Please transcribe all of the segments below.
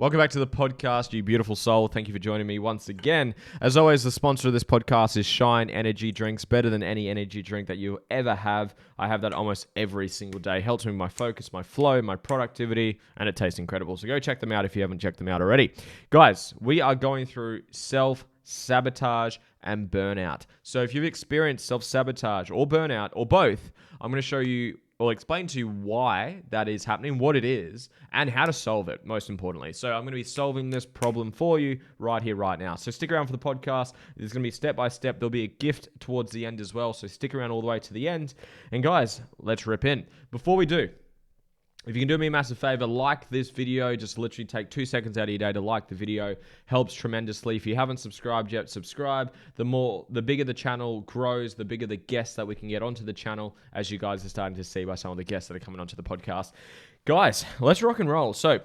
Welcome back to the podcast, you beautiful soul. Thank you for joining me once again. As always, the sponsor of this podcast is Shine Energy Drinks, better than any energy drink that you ever have. I have that almost every single day. Helps me with my focus, my flow, my productivity, and it tastes incredible. So go check them out if you haven't checked them out already. Guys, we are going through self-sabotage and burnout. So if you've experienced self-sabotage or burnout or both, I'm going to show you or explain to you why that is happening, what it is, and how to solve it, most importantly. So I'm going to be solving this problem for you right here, right now. So stick around for the podcast. There's going to be step by step. There'll be a gift towards the end as well. So stick around all the way to the end. And guys, let's rip in. Before we do, if you can do me a massive favor, like this video. Just literally take 2 seconds out of your day to like the video. Helps tremendously. If you haven't subscribed yet, subscribe. The bigger the channel grows, the bigger the guests that we can get onto the channel, as you guys are starting to see by some of the guests that are coming onto the podcast. Guys, let's rock and roll. So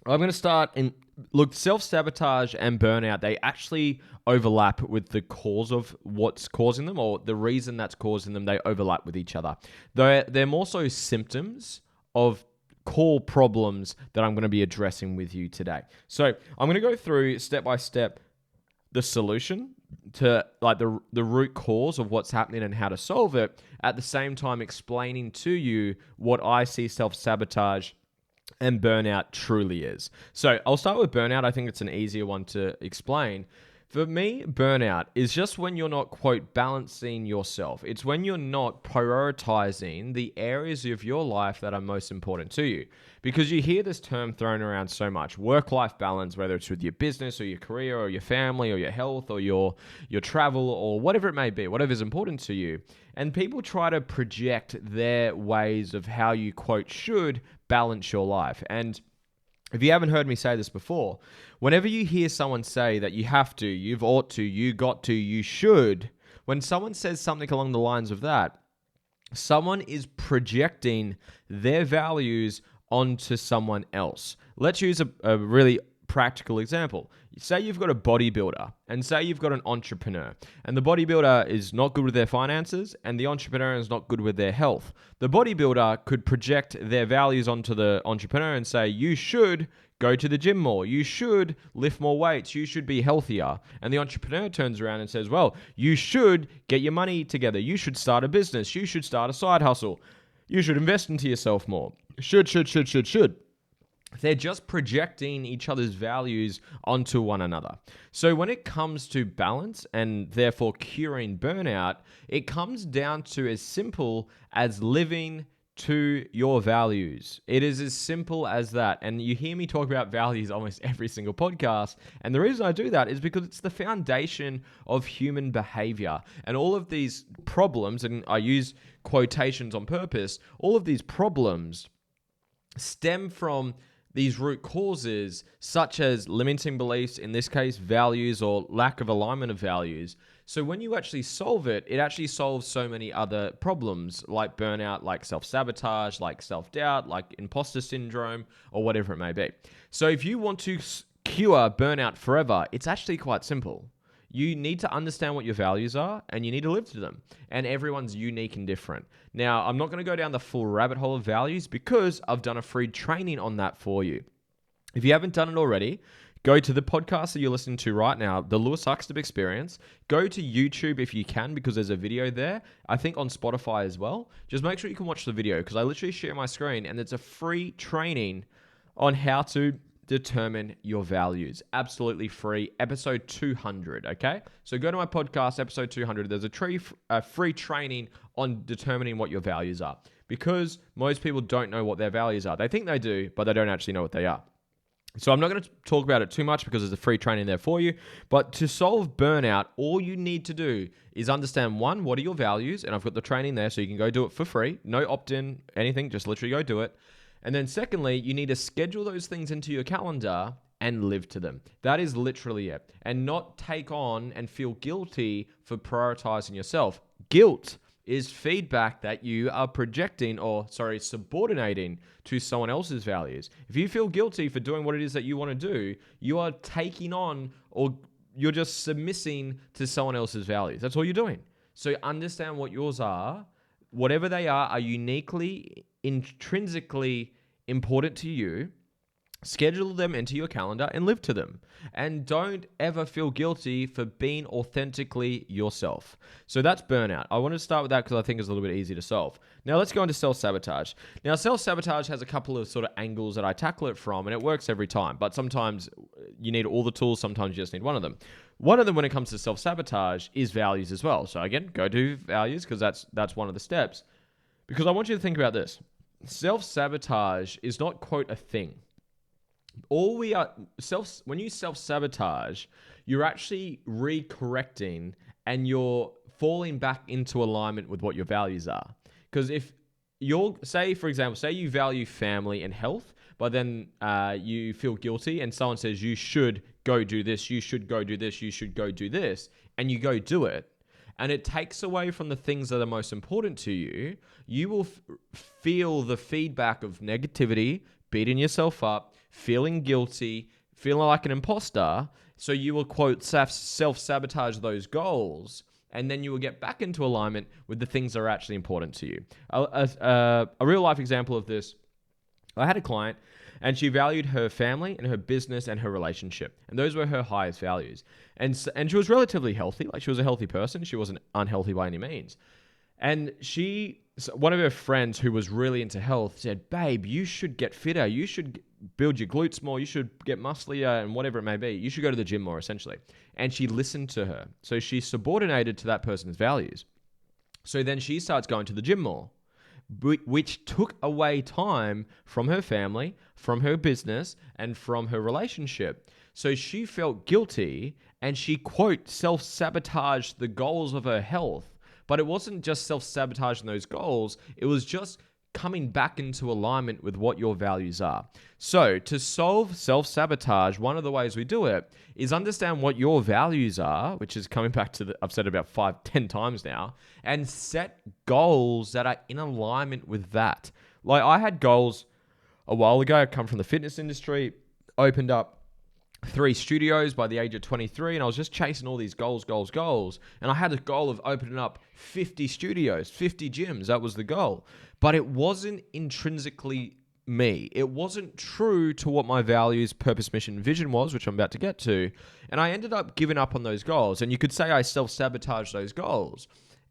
I'm going to start in, look, self-sabotage and burnout, they actually overlap with the cause of what's causing them, or the reason that's causing them. They overlap with each other. They're more so symptoms of core problems that I'm going to be addressing with you today. So I'm going to go through step by step the solution to like the root cause of what's happening and how to solve it, at the same time explaining to you what I see self-sabotage and burnout truly is. So I'll start with burnout. I think it's an easier one to explain. For me, burnout is just when you're not, quote, balancing yourself. It's when you're not prioritizing the areas of your life that are most important to you. Because you hear this term thrown around so much, work-life balance, whether it's with your business or your career or your family or your health or your travel or whatever it may be, whatever is important to you. And people try to project their ways of how you, quote, should balance your life. And if you haven't heard me say this before, whenever you hear someone say that you have to, you've ought to, you got to, you should, when someone says something along the lines of that, someone is projecting their values onto someone else. Let's use a really practical example. Say you've got a bodybuilder and say you've got an entrepreneur, and the bodybuilder is not good with their finances and the entrepreneur is not good with their health. The bodybuilder could project their values onto the entrepreneur and say, you should go to the gym more, you should lift more weights, you should be healthier. And the entrepreneur turns around and says, well, you should get your money together, you should start a business, you should start a side hustle, you should invest into yourself more. Should. They're just projecting each other's values onto one another. So when it comes to balance and therefore curing burnout, it comes down to as simple as living to your values. It is as simple as that. And you hear me talk about values almost every single podcast. And the reason I do that is because it's the foundation of human behavior. And all of these problems, and I use quotations on purpose, all of these problems stem from these root causes, such as limiting beliefs, in this case, values or lack of alignment of values. So when you actually solve it, it actually solves so many other problems like burnout, like self-sabotage, like self-doubt, like imposter syndrome, or whatever it may be. So if you want to cure burnout forever, it's actually quite simple. You need to understand what your values are and you need to live to them. And everyone's unique and different. Now, I'm not going to go down the full rabbit hole of values because I've done a free training on that for you. If you haven't done it already, go to the podcast that you're listening to right now, the Lewis Huxtable Experience. Go to YouTube if you can, because there's a video there. I think on Spotify as well. Just make sure you can watch the video, because I literally share my screen and it's a free training on how to determine your values. Absolutely free. Episode 200, okay? So go to my podcast, episode 200. There's a free training on determining what your values are, because most people don't know what their values are. They think they do, but they don't actually know what they are. So I'm not going to talk about it too much because there's a free training there for you. But to solve burnout, all you need to do is understand, one, what are your values? And I've got the training there, so you can go do it for free. No opt-in, anything, just literally go do it. And then secondly, you need to schedule those things into your calendar and live to them. That is literally it. And not take on and feel guilty for prioritizing yourself. Guilt is feedback that you are subordinating to someone else's values. If you feel guilty for doing what it is that you want to do, you are taking on, or you're just submitting to someone else's values. That's all you're doing. So understand what yours are. Whatever they are uniquely, intrinsically important to you. Schedule them into your calendar and live to them. And don't ever feel guilty for being authentically yourself. So that's burnout. I want to start with that because I think it's a little bit easy to solve. Now let's go into self-sabotage. Now self-sabotage has a couple of sort of angles that I tackle it from, and it works every time. But sometimes you need all the tools, sometimes you just need one of them. One of them when it comes to self-sabotage is values as well. So again, go do values because that's one of the steps. Because I want you to think about this. Self-sabotage is not, quote, a thing. When you self-sabotage, you're actually recorrecting and you're falling back into alignment with what your values are. Because if for example, you value family and health, but then you feel guilty and someone says you should go do this, you should go do this, you should go do this, and you go do it, and it takes away from the things that are most important to you, you will feel the feedback of negativity, beating yourself up, feeling guilty, feeling like an imposter. So you will, quote, self-sabotage those goals, and then you will get back into alignment with the things that are actually important to you. A real life example of this, I had a client and she valued her family and her business and her relationship. And those were her highest values. And she was relatively healthy. Like, she was a healthy person. She wasn't unhealthy by any means. And one of her friends who was really into health said, babe, you should get fitter. You should build your glutes more. You should get musclier and whatever it may be. You should go to the gym more, essentially. And she listened to her. So she subordinated to that person's values. So then she starts going to the gym more, which took away time from her family, from her business, and from her relationship. So she felt guilty and she, quote, self-sabotaged the goals of her health. But it wasn't just self-sabotaging those goals. It was just coming back into alignment with what your values are. So to solve self-sabotage, one of the ways we do it is understand what your values are, which is coming back to I've said about 5-10 times now, and set goals that are in alignment with that. Like, I had goals a while ago. I come from the fitness industry, opened up 3 studios by the age of 23, and I was just chasing all these goals. And I had a goal of opening up 50 studios, 50 gyms. That was the goal. But it wasn't intrinsically me. It wasn't true to what my values, purpose, mission, vision was, which I'm about to get to. And I ended up giving up on those goals. And you could say I self-sabotaged those goals.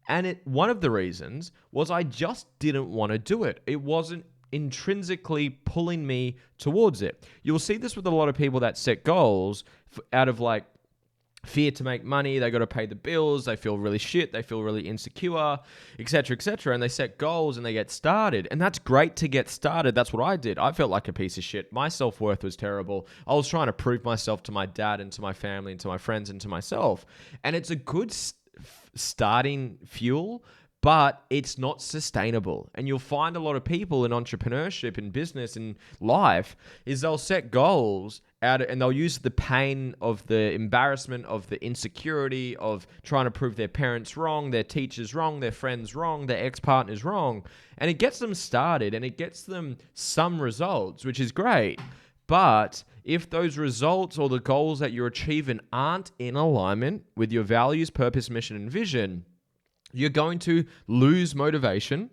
And one of the reasons was I just didn't want to do it. It wasn't intrinsically pulling me towards it. You'll see this with a lot of people that set goals out of like fear to make money. They got to pay the bills. They feel really shit. They feel really insecure, etc., etc. And they set goals and they get started. And that's great to get started. That's what I did. I felt like a piece of shit. My self-worth was terrible. I was trying to prove myself to my dad and to my family and to my friends and to myself. And it's a good starting fuel, but it's not sustainable. And you'll find a lot of people in entrepreneurship, in business, in life, is they'll set goals and they'll use the pain of the embarrassment, of the insecurity, of trying to prove their parents wrong, their teachers wrong, their friends wrong, their ex-partners wrong. And it gets them started and it gets them some results, which is great. But if those results or the goals that you're achieving aren't in alignment with your values, purpose, mission, and vision, you're going to lose motivation.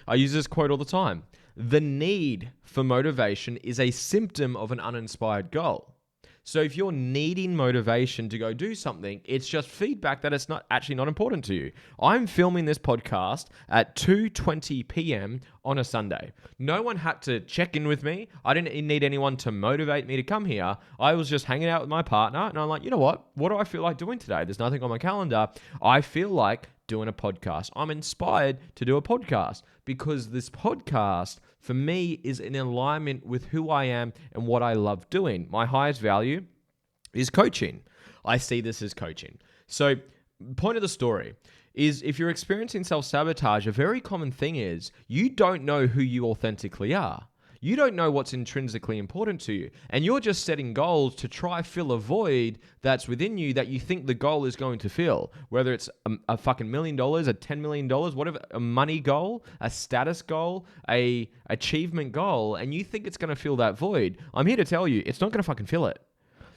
I use this quote all the time. The need for motivation is a symptom of an uninspired goal. So if you're needing motivation to go do something, it's just feedback that it's not important to you. I'm filming this podcast at 2:20 p.m. on a Sunday. No one had to check in with me. I didn't need anyone to motivate me to come here. I was just hanging out with my partner and I'm like, you know what? What do I feel like doing today? There's nothing on my calendar. I feel like doing a podcast. I'm inspired to do a podcast because this podcast for me is in alignment with who I am and what I love doing. My highest value is coaching. I see this as coaching. So, point of the story is if you're experiencing self-sabotage, a very common thing is you don't know who you authentically are. You don't know what's intrinsically important to you. And you're just setting goals to try fill a void that's within you that you think the goal is going to fill. Whether it's a fucking $1 million, a $10 million, whatever, a money goal, a status goal, a achievement goal, and you think it's going to fill that void. I'm here to tell you, it's not going to fucking fill it.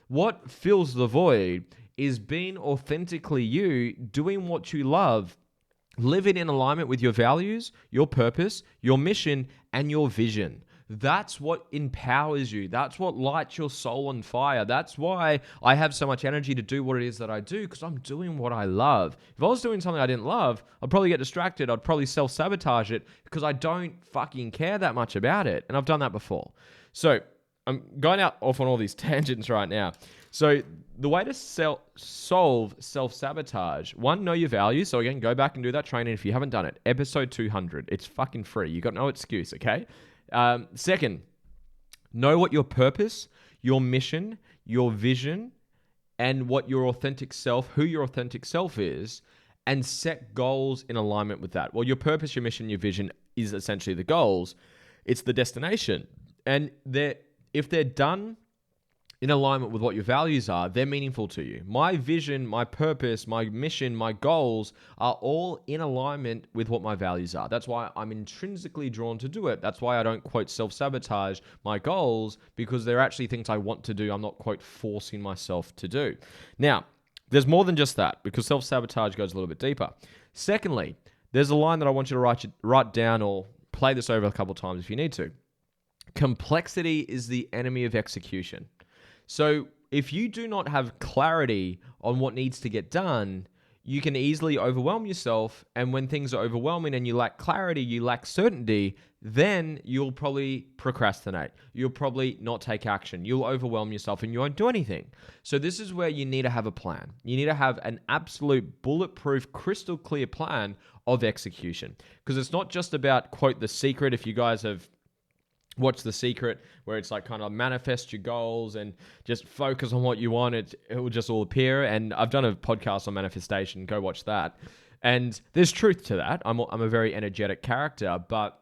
What fills the void is being authentically you, doing what you love, living in alignment with your values, your purpose, your mission, and your vision. That's what empowers you. That's what lights your soul on fire. That's why I have so much energy to do what it is that I do, because I'm doing what I love. If I was doing something I didn't love, I'd probably get distracted. I'd probably self-sabotage it because I don't fucking care that much about it. And I've done that before. So I'm going out off on all these tangents right now. So the way to solve self-sabotage, one, know your values. So again, go back and do that training if you haven't done it. Episode 200. It's fucking free. You got no excuse, okay? Second, know what your purpose, your mission, your vision, and what your authentic self, who your authentic self is, and set goals in alignment with that. Well, your purpose, your mission, your vision is essentially the goals. It's the destination. And if they're done in alignment with what your values are, they're meaningful to you. My vision, my purpose, my mission, my goals are all in alignment with what my values are. That's why I'm intrinsically drawn to do it. That's why I don't, quote, self-sabotage my goals, because they're actually things I want to do. I'm not, quote, forcing myself to do. Now, there's more than just that, because self-sabotage goes a little bit deeper. Secondly, there's a line that I want you to write down or play this over a couple of times if you need to. Complexity is the enemy of execution. So if you do not have clarity on what needs to get done, you can easily overwhelm yourself. And when things are overwhelming and you lack clarity, you lack certainty, then you'll probably procrastinate. You'll probably not take action. You'll overwhelm yourself and you won't do anything. So this is where you need to have a plan. You need to have an absolute bulletproof, crystal clear plan of execution. Because it's not just about, quote, The Secret. If you guys have watch The Secret, where it's like kind of manifest your goals and just focus on what you want. It will just all appear. And I've done a podcast on manifestation. Go watch that. And there's truth to that. I'm a very energetic character, but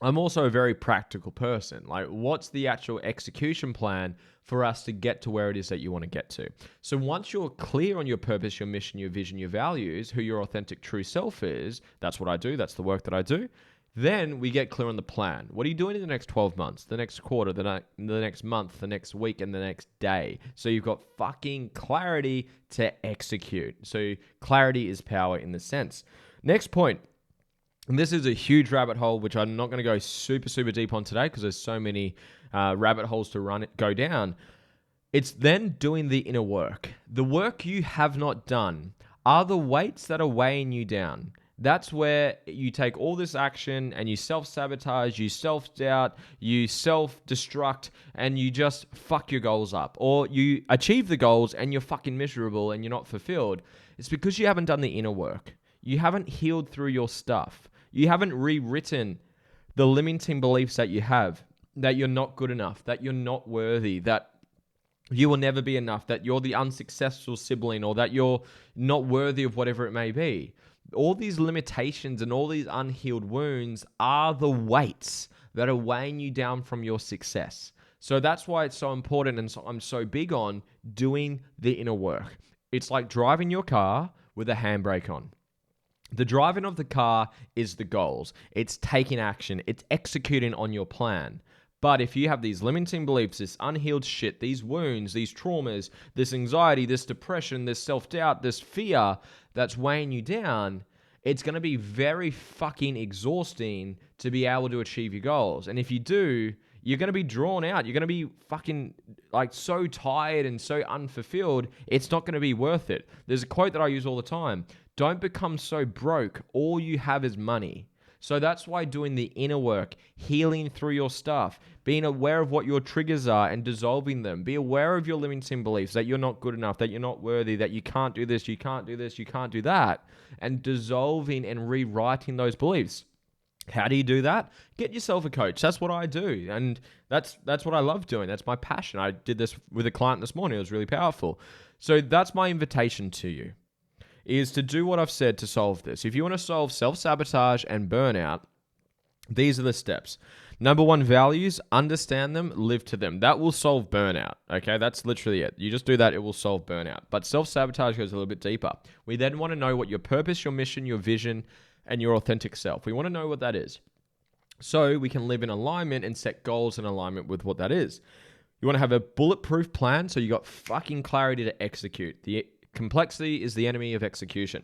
I'm also a very practical person. Like, what's the actual execution plan for us to get to where it is that you want to get to? So once you're clear on your purpose, your mission, your vision, your values, who your authentic true self is, that's what I do. That's the work that I do. Then we get clear on the plan. What are you doing in the next 12 months, the next quarter, the next month, the next week, and the next day? So you've got fucking clarity to execute. So clarity is power in the sense. Next point, and this is a huge rabbit hole, which I'm not going to go super, super deep on today because there's so many rabbit holes to go down. It's then doing the inner work. The work you have not done are the weights that are weighing you down. That's where you take all this action and you self-sabotage, you self-doubt, you self-destruct, and you just fuck your goals up. Or you achieve the goals and you're fucking miserable and you're not fulfilled. It's because you haven't done the inner work. You haven't healed through your stuff. You haven't rewritten the limiting beliefs that you have, that you're not good enough, that you're not worthy, that you will never be enough, that you're the unsuccessful sibling, or that you're not worthy of whatever it may be. All these limitations and all these unhealed wounds are the weights that are weighing you down from your success. So that's why it's so important, and so I'm so big on doing the inner work. It's like driving your car with a handbrake on. The driving of the car is the goals. It's taking action. It's executing on your plan. But if you have these limiting beliefs, this unhealed shit, these wounds, these traumas, this anxiety, this depression, this self-doubt, this fear that's weighing you down, it's going to be very fucking exhausting to be able to achieve your goals. And if you do, you're going to be drawn out. You're going to be fucking like so tired and so unfulfilled. It's not going to be worth it. There's a quote that I use all the time. Don't become so broke. All you have is money. So that's why doing the inner work, healing through your stuff, being aware of what your triggers are and dissolving them. Be aware of your limiting beliefs, that you're not good enough, that you're not worthy, that you can't do this, you can't do this, you can't do that. And dissolving and rewriting those beliefs. How do you do that? Get yourself a coach. That's what I do. And that's what I love doing. That's my passion. I did this with a client this morning. It was really powerful. So that's my invitation to you, is to do what I've said to solve this. If you want to solve self-sabotage and burnout, these are the steps. Number one, values, understand them, live to them. That will solve burnout, okay? That's literally it. You just do that, it will solve burnout. But self-sabotage goes a little bit deeper. We then want to know what your purpose, your mission, your vision, and your authentic self. We want to know what that is, so we can live in alignment and set goals in alignment with what that is. You want to have a bulletproof plan, so you got fucking clarity to execute. The complexity is the enemy of execution.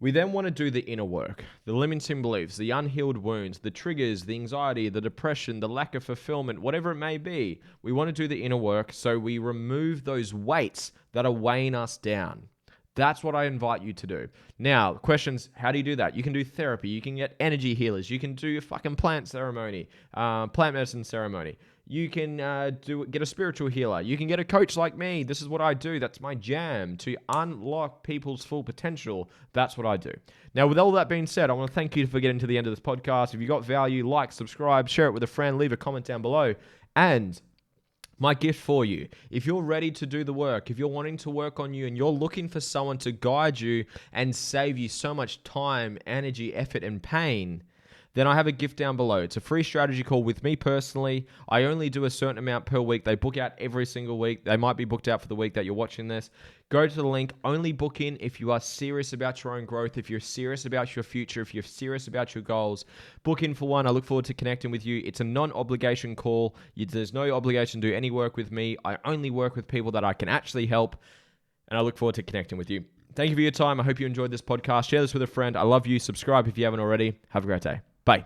We then want to do the inner work, the limiting beliefs, the unhealed wounds, the triggers, the anxiety, the depression, the lack of fulfillment, whatever it may be. We want to do the inner work so we remove those weights that are weighing us down. That's what I invite you to do. Now, questions, how do you do that? You can do therapy. You can get energy healers. You can do a fucking plant medicine ceremony. You can get a spiritual healer. You can get a coach like me. This is what I do. That's my jam. To unlock people's full potential, that's what I do. Now, with all that being said, I want to thank you for getting to the end of this podcast. If you got value, like, subscribe, share it with a friend, leave a comment down below. And my gift for you, if you're ready to do the work, if you're wanting to work on you and you're looking for someone to guide you and save you so much time, energy, effort, and pain, then I have a gift down below. It's a free strategy call with me personally. I only do a certain amount per week. They book out every single week. They might be booked out for the week that you're watching this. Go to the link. Only book in if you are serious about your own growth, if you're serious about your future, if you're serious about your goals. Book in for one. I look forward to connecting with you. It's a non-obligation call. There's no obligation to do any work with me. I only work with people that I can actually help, and I look forward to connecting with you. Thank you for your time. I hope you enjoyed this podcast. Share this with a friend. I love you. Subscribe if you haven't already. Have a great day. Bye.